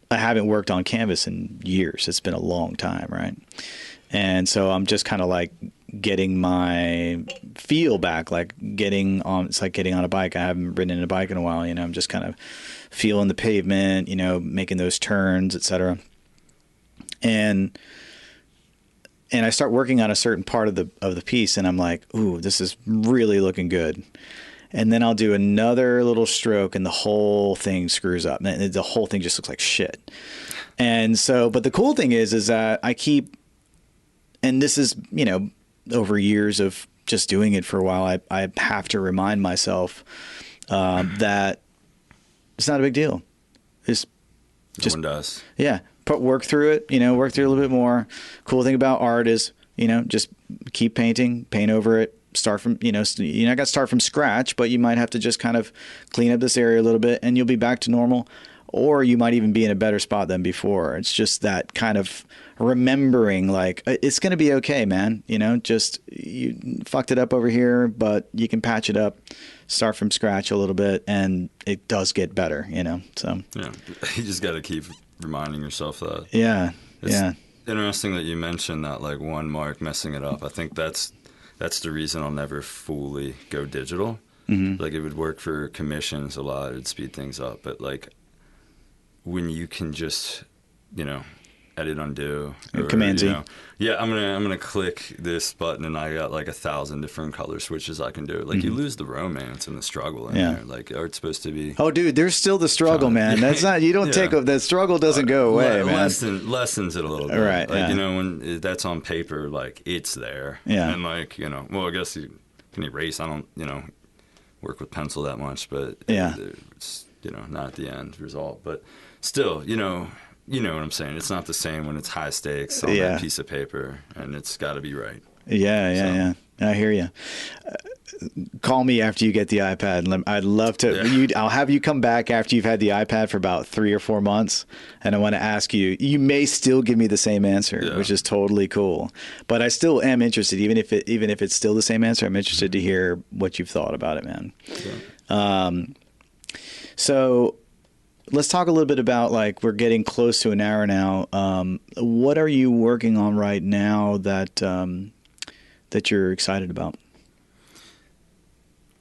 I haven't worked on canvas in years. It's been a long time, right? And so I'm just kind of like getting my feel back, it's like getting on a bike. I haven't ridden a bike in a while, I'm just kind of feeling the pavement, making those turns, etc. And I start working on a certain part of the piece, and I'm like, ooh, this is really looking good. And then I'll do another little stroke, and the whole thing screws up. And the whole thing just looks like shit. And so, but the cool thing is that I keep, and this is, over years of just doing it for a while, I have to remind myself that it's not a big deal. It's just, no one does. Yeah. Work through it, work through it a little bit more. Cool thing about art is, just keep painting, paint over it. Start from, you're not got to start from scratch, but you might have to just kind of clean up this area a little bit and you'll be back to normal. Or you might even be in a better spot than before. It's just that kind of remembering, like, it's going to be okay, man. Just you fucked it up over here, but you can patch it up, start from scratch a little bit, and it does get better, so. Yeah, you just got to keep reminding yourself that. Yeah, it's interesting that you mentioned that, like, one mark messing it up. I think that's the reason I'll never fully go digital. Mm-hmm. Like, it would work for commissions a lot. It would speed things up. But, like, when you can just, edit, undo. Or, Command Z. Yeah, I'm gonna click this button and I got like 1,000 different color switches I can do. Like, you lose the romance and the struggle in there. Like, art's supposed to be. Oh, dude, there's still the struggle, man. That's not. You don't take the struggle doesn't go away, man. Lessens it a little bit. Right. Like, when that's on paper, like, it's there. Yeah. And, like, well, I guess you can erase. I don't, work with pencil that much, but it's, not the end result. But still, you know what I'm saying. It's not the same when it's high stakes on that piece of paper, and it's got to be right. Yeah. I hear you. Call me after you get the iPad. I'd love to. Yeah. I'll have you come back after you've had the iPad for about 3 or 4 months, and I want to ask you. You may still give me the same answer, which is totally cool. But I still am interested, even if it's still the same answer. I'm interested to hear what you've thought about it, man. Yeah. So let's talk a little bit about, like, we're getting close to an hour now. What are you working on right now that you're excited about?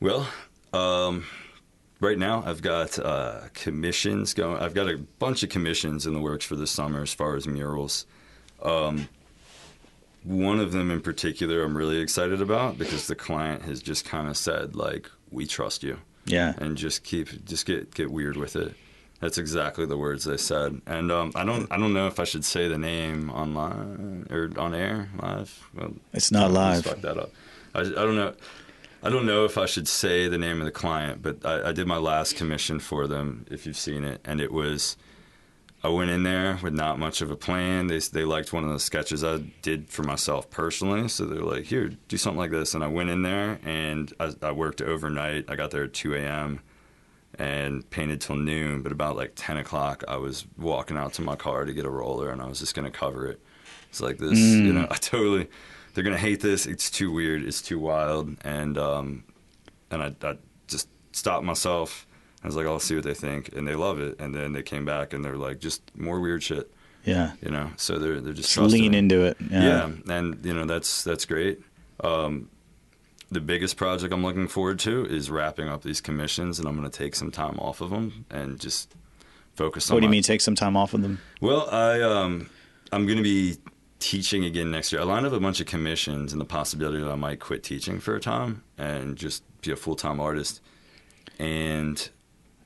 Well, right now I've got commissions going. I've got a bunch of commissions in the works for this summer as far as murals. One of them in particular I'm really excited about because the client has just kind of said, like, we trust you. Yeah. And just get weird with it. That's exactly the words they said. And I don't know if I should say the name online or on air live. Well, it's not live. Fuck that up. I don't know. I don't know if I should say the name of the client, but I did my last commission for them, if you've seen it, and it was, I went in there with not much of a plan. They liked one of the sketches I did for myself personally, so they're like, here, do something like this. And I went in there, and I worked overnight. I got there at 2 a.m. and painted till noon, but about like 10 o'clock, I was walking out to my car to get a roller, and I was just going to cover it. It's like this, they're going to hate this. It's too weird. It's too wild. And I just stopped myself. I was like, I'll see what they think. And they love it. And then they came back and they're like, just more weird shit. Yeah. So they're just lean into it. Yeah. And, that's great. The biggest project I'm looking forward to is wrapping up these commissions, and I'm going to take some time off of them and just focus on What do you mean take some time off of them? Well, I'm going to be teaching again next year. I lined up a bunch of commissions and the possibility that I might quit teaching for a time and just be a full-time artist. And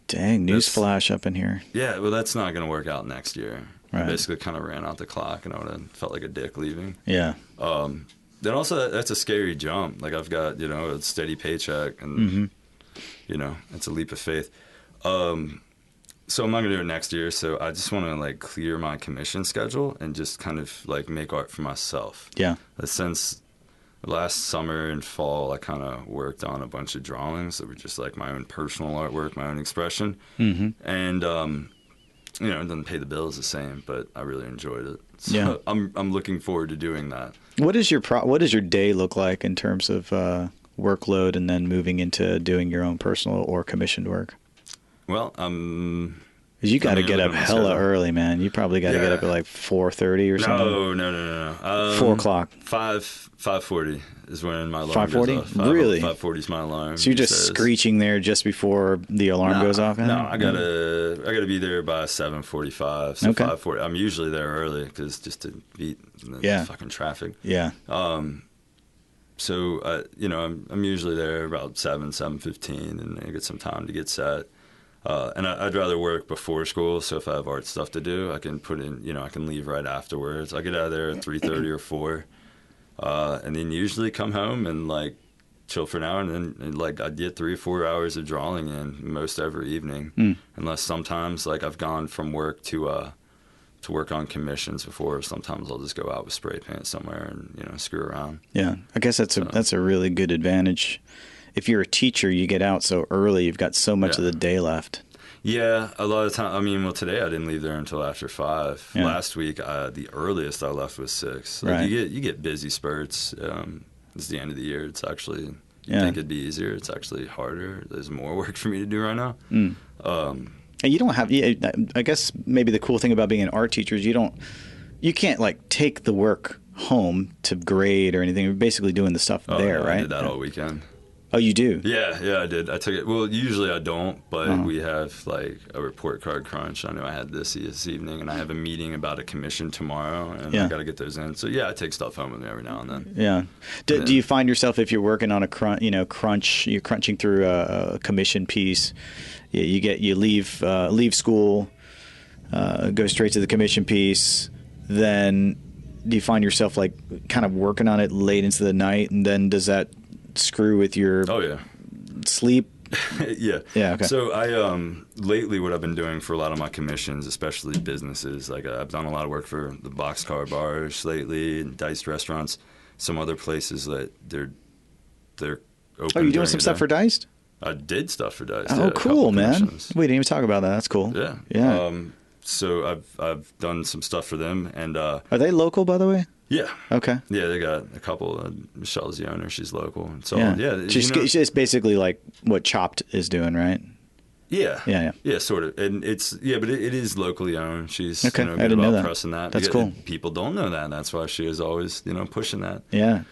dang, newsflash up in here. Yeah, well, that's not going to work out next year. Right. I basically kind of ran out the clock, and I would have felt like a dick leaving. Yeah. Then also, that's a scary jump. Like, I've got, a steady paycheck, and, it's a leap of faith. So I'm not going to do it next year, so I just want to, like, clear my commission schedule and just kind of, like, make art for myself. Yeah. Since last summer and fall, I kind of worked on a bunch of drawings that were just, like, my own personal artwork, my own expression. Mm-hmm. And, it doesn't pay the bills the same, but I really enjoyed it. So I'm looking forward to doing that. What does your day look like in terms of workload and then moving into doing your own personal or commissioned work? Well, you got to get up hella early, man. You probably got to get up at like 4:30 or something. No. 4 o'clock. 5:40 is when my alarm 5:40? goes off. Really? 5:40 is my alarm. So you're just screeching there just before the alarm goes off? No, I gotta be there by 7:45. So okay. 5:40. I'm usually there early because just to beat the fucking traffic. Yeah. So I'm usually there about 7:15, and I get some time to get set. And I'd rather work before school, so if I have art stuff to do, I can put in, I can leave right afterwards. I get out of there at 3:30 or 4, and then usually come home and, like, chill for an hour, and then, like, I'd get 3 or 4 hours of drawing in most every evening, unless sometimes, like, I've gone from work to work on commissions before. Sometimes I'll just go out with spray paint somewhere and, screw around. Yeah, I guess that's a really good advantage. If you're a teacher, you get out so early, you've got so much of the day left. Yeah, a lot of time. Today I didn't leave there until after 5. Yeah. Last week, the earliest I left was 6. Like, right. You get busy spurts. It's the end of the year. It's actually, you think it'd be easier. It's actually harder. There's more work for me to do right now. And you don't have, I guess maybe the cool thing about being an art teacher is you can't, like, take the work home to grade or anything. You're basically doing the stuff there, right? I did that all weekend. Oh, you do? Yeah, I did. I took it. Well, usually I don't, but we have, like, a report card crunch. I know I had this evening, and I have a meeting about a commission tomorrow, and I got to get those in. So, I take stuff home with me every now and then. Yeah. Do you find yourself, if you're working on a crunch, you're crunching through a commission piece, you leave school, go straight to the commission piece, then do you find yourself, like, kind of working on it late into the night, and then does that screw with your sleep? Yeah. Yeah. Okay. So I lately what I've been doing for a lot of my commissions, especially businesses, like I've done a lot of work for the boxcar bars lately and Diced restaurants, some other places that they're open. Oh, you doing some stuff for Diced? I did stuff for Diced. Oh, yeah, cool, man. We didn't even talk about that. That's cool. Yeah. Yeah. So I've done some stuff for them, and are they local, by the way? Yeah. Okay. Yeah, they got a couple. Michelle's the owner; she's local. And so yeah. She's basically like what Chopped is doing, right? Yeah. Yeah. Yeah, sort of. And it's but it is locally owned. She's okay. Good I didn't know that. Pressing that. That's cool. People don't know that, and that's why she is always pushing that. Yeah.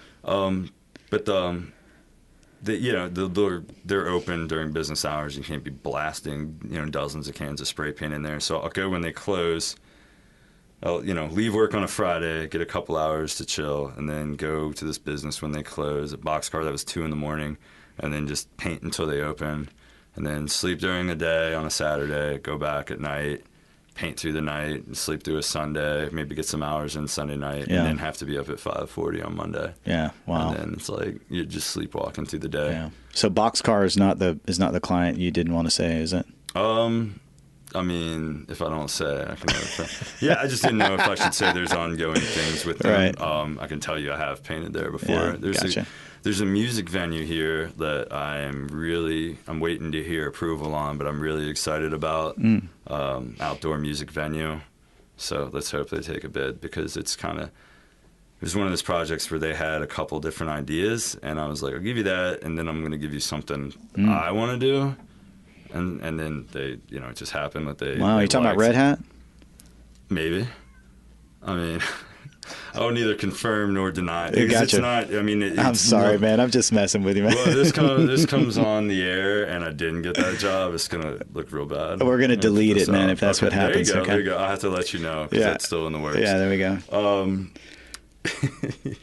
They're open during business hours. You can't be blasting dozens of cans of spray paint in there. So I'll go when they close. I'll leave work on a Friday, get a couple hours to chill, and then go to this business when they close. A boxcar that was 2 a.m, and then just paint until they open, and then sleep during the day on a Saturday. Go back at night, paint through the night, and sleep through a Sunday. Maybe get some hours in Sunday night, and then have to be up at 5:40 on Monday. Yeah, wow. And then it's like you're just sleepwalking through the day. Yeah. So boxcar is not the client you didn't want to say, is it? I mean, if I don't say, I can never. Yeah, I just didn't know if I should say there's ongoing things with them. Right. I can tell you I have painted there before. Yeah, gotcha. There's a music venue here that I'm waiting to hear approval on, but I'm really excited about. Outdoor music venue. So let's hope they take a bid, because it was one of those projects where they had a couple different ideas, and I was like, I'll give you that, and then I'm going to give you something I want to do. And then they, it just happened that they. Wow, you talking about Red Hat? Maybe. I mean, I would neither confirm nor deny. Gotcha. It's not. I mean, I'm sorry, man. I'm just messing with you, man. Well, this comes on the air, and I didn't get that job. It's gonna look real bad. We're gonna delete it, man. If that's what happens. There you go. Okay. There you go. I have to let you know, because that's still in the works. Yeah, there we go.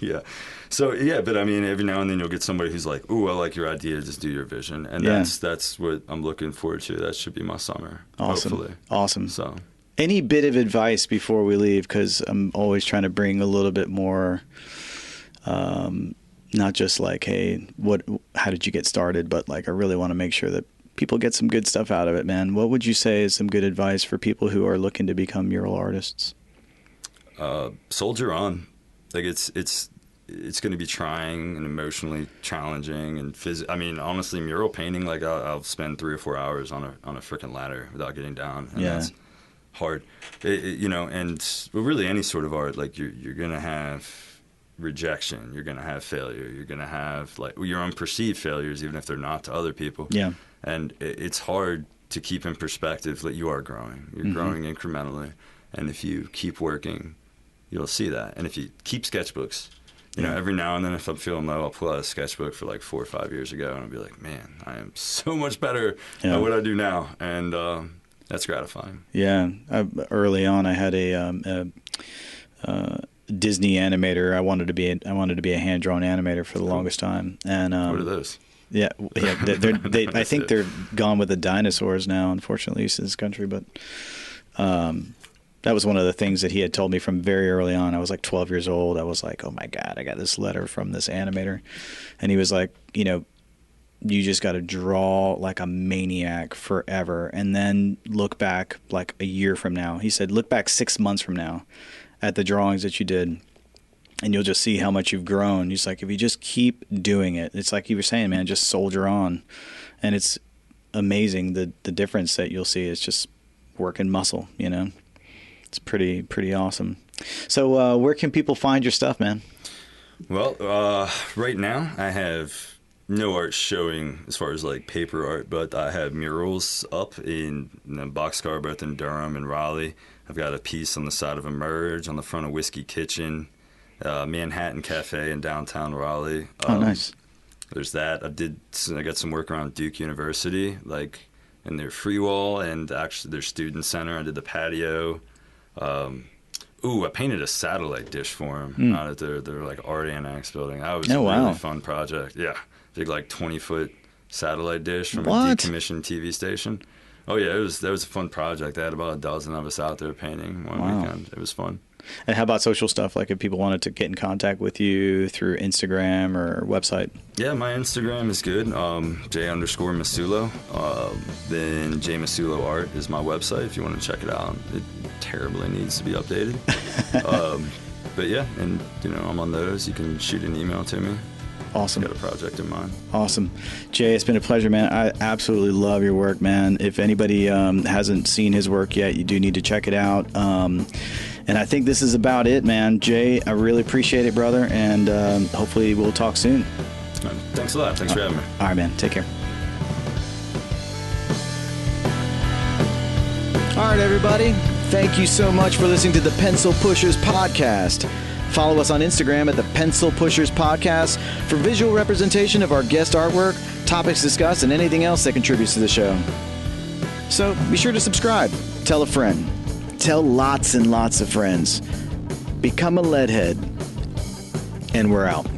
Yeah. So, but I mean, every now and then you'll get somebody who's like, ooh, I like your idea, just do your vision. And that's what I'm looking forward to. That should be my summer, hopefully. Awesome. So, any bit of advice before we leave? Because I'm always trying to bring a little bit more, not just like, hey, how did you get started? But like, I really want to make sure that people get some good stuff out of it, man. What would you say is some good advice for people who are looking to become mural artists? Soldier on. Like, it's going to be trying and emotionally challenging and I mean, honestly, mural painting, like I'll spend 3 or 4 hours on a freaking ladder without getting down, and that's hard. And really any sort of art, like you're going to have rejection, you're going to have failure, you're going to have like your own perceived failures, even if they're not to other people. Yeah. And it's hard to keep in perspective that you are growing. You're growing incrementally, and if you keep working, you'll see that. And if you keep sketchbooks. Every now and then, if I'm feeling low, I'll pull out a sketchbook for like 4 or 5 years ago, and I'll be like, man, I am so much better at what I do now. And that's gratifying. Yeah. Early on, I had a Disney animator. I wanted to be a hand-drawn animator for the longest time. And what are those? Yeah. I think they're gone with the dinosaurs now, unfortunately, at least in this country. But that was one of the things that he had told me from very early on. I was like 12 years old. I was like, oh my God, I got this letter from this animator. And he was like, you just got to draw like a maniac forever. And then look back like a year from now. He said, look back 6 months from now at the drawings that you did, and you'll just see how much you've grown. He's like, if you just keep doing it, it's like you were saying, man, just soldier on. And it's amazing the difference that you'll see. It's just working muscle, It's pretty awesome. So where can people find your stuff, man? Well, right now I have no art showing as far as like paper art, but I have murals up in Boxcar, both in Durham and Raleigh. I've got a piece on the side of Emerge, on the front of Whiskey Kitchen, Manhattan Cafe in downtown Raleigh. Oh, nice. There's that. I got some work around Duke University, like in their free wall and actually their student center. I did the patio. I painted a satellite dish for them out at their like art annex building. That was a really fun project. Yeah, big like 20-foot satellite dish from a decommissioned TV station. Oh yeah, that was a fun project. They had about a dozen of us out there painting one weekend. It was fun. And how about social stuff? Like if people wanted to get in contact with you through Instagram or website? Yeah, my Instagram is good. J_Massullo. Then J Massullo Art is my website if you want to check it out. It terribly needs to be updated. But yeah, and I'm on those. You can shoot an email to me. Awesome. Got a project in mind. Awesome. Jay, it's been a pleasure, man. I absolutely love your work, man. If anybody hasn't seen his work yet, you do need to check it out. And I think this is about it, man. Jay, I really appreciate it, brother. And hopefully we'll talk soon. Thanks a lot. Thanks for having me. All right, man. Take care. All right, everybody. Thank you so much for listening to the Pencil Pushers Podcast. Follow us on Instagram at the Pencil Pushers Podcast for visual representation of our guest artwork, topics discussed, and anything else that contributes to the show. So be sure to subscribe. Tell a friend. Tell lots and lots of friends. Become a leadhead. And we're out.